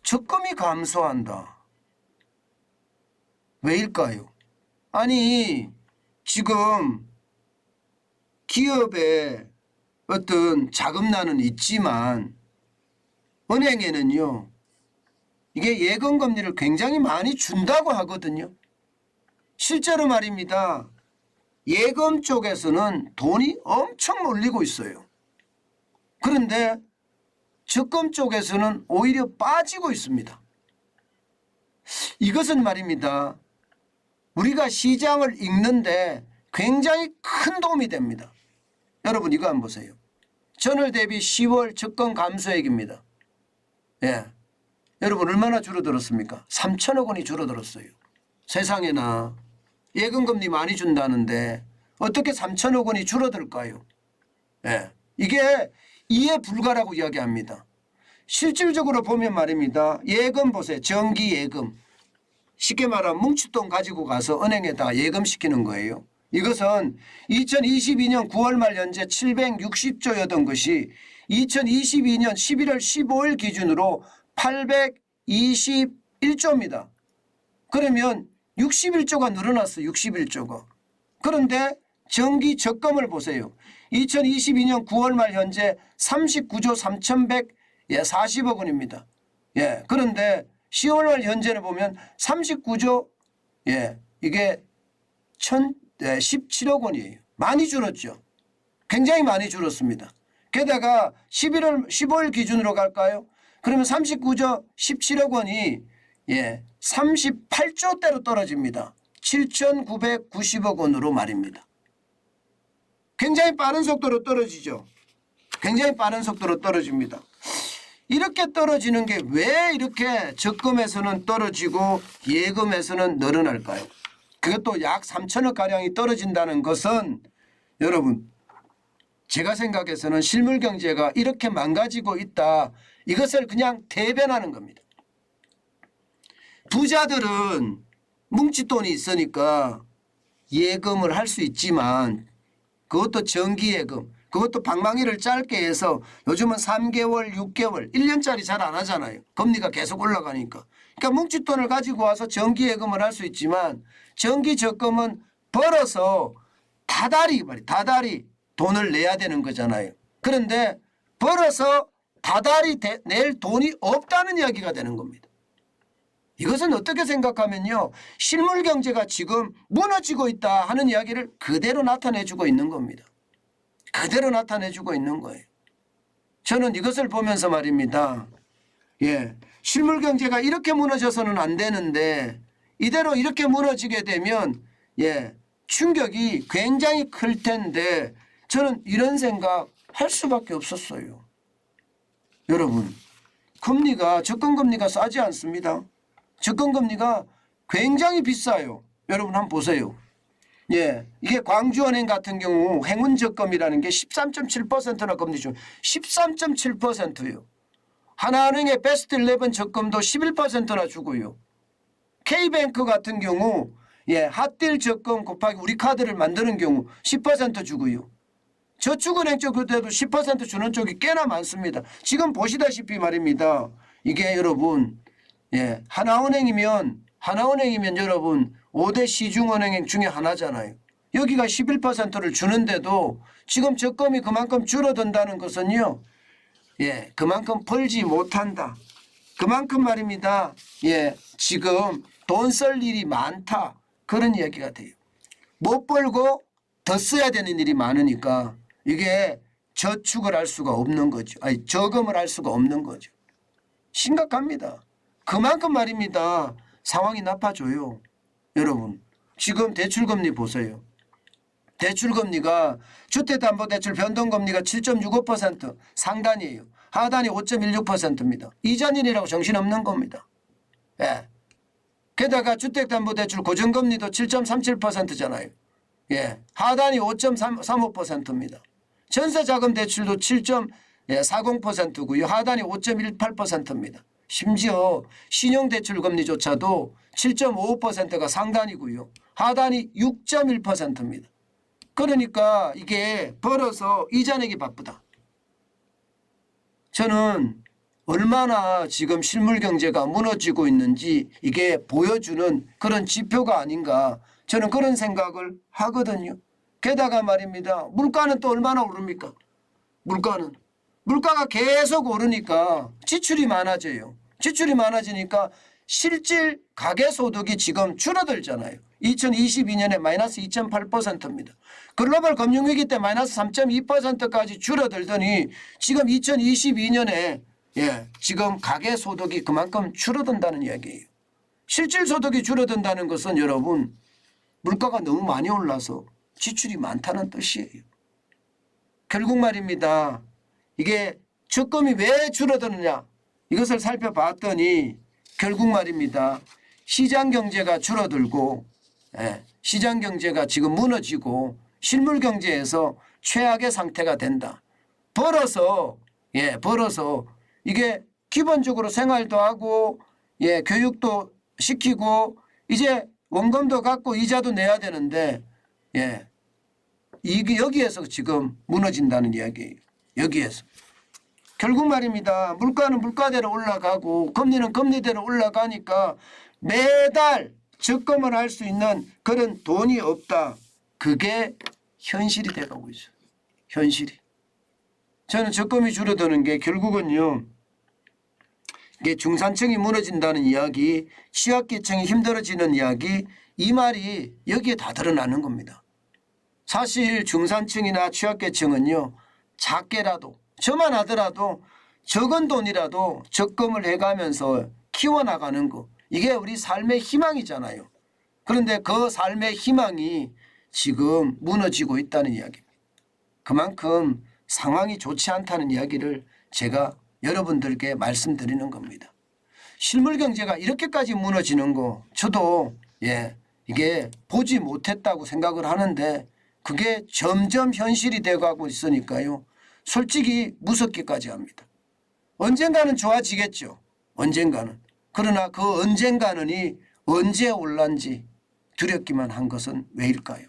적금이 감소한다. 왜일까요? 아니 지금 기업에 어떤 자금난은 있지만 은행에는요 이게 예금금리를 굉장히 많이 준다고 하거든요. 실제로 말입니다. 예금 쪽에서는 돈이 엄청 몰리고 있어요. 그런데 적금 쪽에서는 오히려 빠지고 있습니다. 이것은 말입니다. 우리가 시장을 읽는데 굉장히 큰 도움이 됩니다. 여러분 이거 한번 보세요. 전월 대비 10월 적금 감소액입니다. 예. 여러분 얼마나 줄어들었습니까? 3천억 원이 줄어들었어요. 세상에나 예금금리 많이 준다는데 어떻게 3천억 원이 줄어들까요? 예. 이게 이해 불가라고 이야기합니다. 실질적으로 보면 말입니다. 예금 보세요. 정기예금. 쉽게 말하면 뭉칫돈 가지고 가서 은행에다 예금시키는 거예요. 이것은 2022년 9월 말 현재 760조였던 것이 2022년 11월 15일 기준으로 821조입니다. 그러면 61조가 늘어났어요. 61조가. 그런데 정기 적금을 보세요. 2022년 9월 말 현재 39조 3,140억 원입니다. 예. 그런데 10월 말 현재는 보면 39조 이게 1,017억 원이에요. 많이 줄었죠. 굉장히 많이 줄었습니다. 게다가 15일 기준으로 갈까요? 그러면 39조 17억 원이 38조대로 떨어집니다. 7,990억 원으로 말입니다. 굉장히 빠른 속도로 떨어지죠. 굉장히 빠른 속도로 떨어집니다. 이렇게 떨어지는 게 왜 이렇게 적금에서는 떨어지고 예금에서는 늘어날까요? 그것도 약 3천억 가량이 떨어진다는 것은 여러분 제가 생각해서는 실물 경제가 이렇게 망가지고 있다. 이것을 그냥 대변하는 겁니다. 부자들은 뭉칫돈이 있으니까 예금을 할 수 있지만 그것도 정기예금, 그것도 방망이를 짧게 해서 요즘은 3개월, 6개월, 1년짜리 잘 안 하잖아요. 금리가 계속 올라가니까. 그러니까 뭉칫돈을 가지고 와서 정기예금을 할 수 있지만 정기적금은 벌어서 다달이 돈을 내야 되는 거잖아요. 그런데 벌어서 다달이 낼 돈이 없다는 이야기가 되는 겁니다. 이것은 어떻게 생각하면요. 실물 경제가 지금 무너지고 있다 하는 이야기를 그대로 나타내주고 있는 겁니다. 그대로 나타내주고 있는 거예요. 저는 이것을 보면서 말입니다. 실물 경제가 이렇게 무너져서는 안 되는데 이대로 이렇게 무너지게 되면 충격이 굉장히 클 텐데 저는 이런 생각 할 수밖에 없었어요. 여러분 금리가 적금금리가 싸지 않습니다. 적금금리가 굉장히 비싸요. 여러분 한번 보세요. 이게 광주은행 같은 경우 행운적금이라는 게 13.7%나 금리 중 13.7%요. 하나은행의 베스트 11 적금도 11%나 주고요. K뱅크 같은 경우 핫딜 적금 곱하기 우리 카드를 만드는 경우 10% 주고요. 저축은행 쪽에도 10% 주는 쪽이 꽤나 많습니다. 지금 보시다시피 말입니다. 이게 여러분 하나은행이면 여러분 5대 시중은행 중에 하나잖아요. 여기가 11%를 주는데도 지금 적금이 그만큼 줄어든다는 것은요. 그만큼 벌지 못한다. 그만큼 말입니다. 지금 돈 쓸 일이 많다. 그런 얘기가 돼요. 못 벌고 더 써야 되는 일이 많으니까 이게 저축을 할 수가 없는 거죠. 아니 저금을 할 수가 없는 거죠. 심각합니다. 그만큼 말입니다. 상황이 나빠져요. 여러분 지금 대출금리 보세요. 대출금리가 주택담보대출 변동금리가 7.65% 상단이에요. 하단이 5.16%입니다. 이자율이라고 정신없는 겁니다. 게다가 주택담보대출 고정금리도 7.37%잖아요. 하단이 5.35%입니다. 전세자금대출도 7.40%고요. 하단이 5.18%입니다. 심지어 신용대출금리조차도 7.55%가 상단이고요. 하단이 6.1%입니다. 그러니까 이게 벌어서 이자 내기 바쁘다. 저는 얼마나 지금 실물 경제가 무너지고 있는지 이게 보여주는 그런 지표가 아닌가 저는 그런 생각을 하거든요. 게다가 말입니다. 물가는 또 얼마나 오릅니까? 물가가 계속 오르니까 지출이 많아져요. 지출이 많아지니까 실질 가계소득이 지금 줄어들잖아요. 2022년에 마이너스 2.8%입니다. 글로벌 금융위기 때 마이너스 3.2%까지 줄어들더니 지금 2022년에 지금 가계소득이 그만큼 줄어든다는 이야기예요. 실질 소득이 줄어든다는 것은 여러분 물가가 너무 많이 올라서 지출이 많다는 뜻이에요. 결국 말입니다. 이게 적금이 왜 줄어드느냐 이것을 살펴봤더니 결국 말입니다. 시장 경제가 줄어들고 시장 경제가 지금 무너지고 실물 경제에서 최악의 상태가 된다. 벌어서 이게 기본적으로 생활도 하고 교육도 시키고 이제 원금도 갚고 이자도 내야 되는데 이게 여기에서 지금 무너진다는 이야기예요. 여기에서. 결국 말입니다. 물가는 물가대로 올라가고 금리는 금리대로 올라가니까 매달 적금을 할 수 있는 그런 돈이 없다. 그게 현실이 돼가고 있어요. 현실이. 저는 적금이 줄어드는 게 결국은요. 이게 중산층이 무너진다는 이야기, 취약계층이 힘들어지는 이야기 이 말이 여기에 다 드러나는 겁니다. 사실 중산층이나 취약계층은요. 작게라도 저만 하더라도 적은 돈이라도 적금을 해가면서 키워나가는 거 이게 우리 삶의 희망이잖아요. 그런데 그 삶의 희망이 지금 무너지고 있다는 이야기입니다. 그만큼 상황이 좋지 않다는 이야기를 제가 여러분들께 말씀드리는 겁니다. 실물 경제가 이렇게까지 무너지는 거 저도 이게 보지 못했다고 생각을 하는데 그게 점점 현실이 되어가고 있으니까요. 솔직히 무섭기까지 합니다. 언젠가는 좋아지겠죠. 언젠가는. 그러나 그 언젠가는이 언제 올란지 두렵기만 한 것은 왜일까요?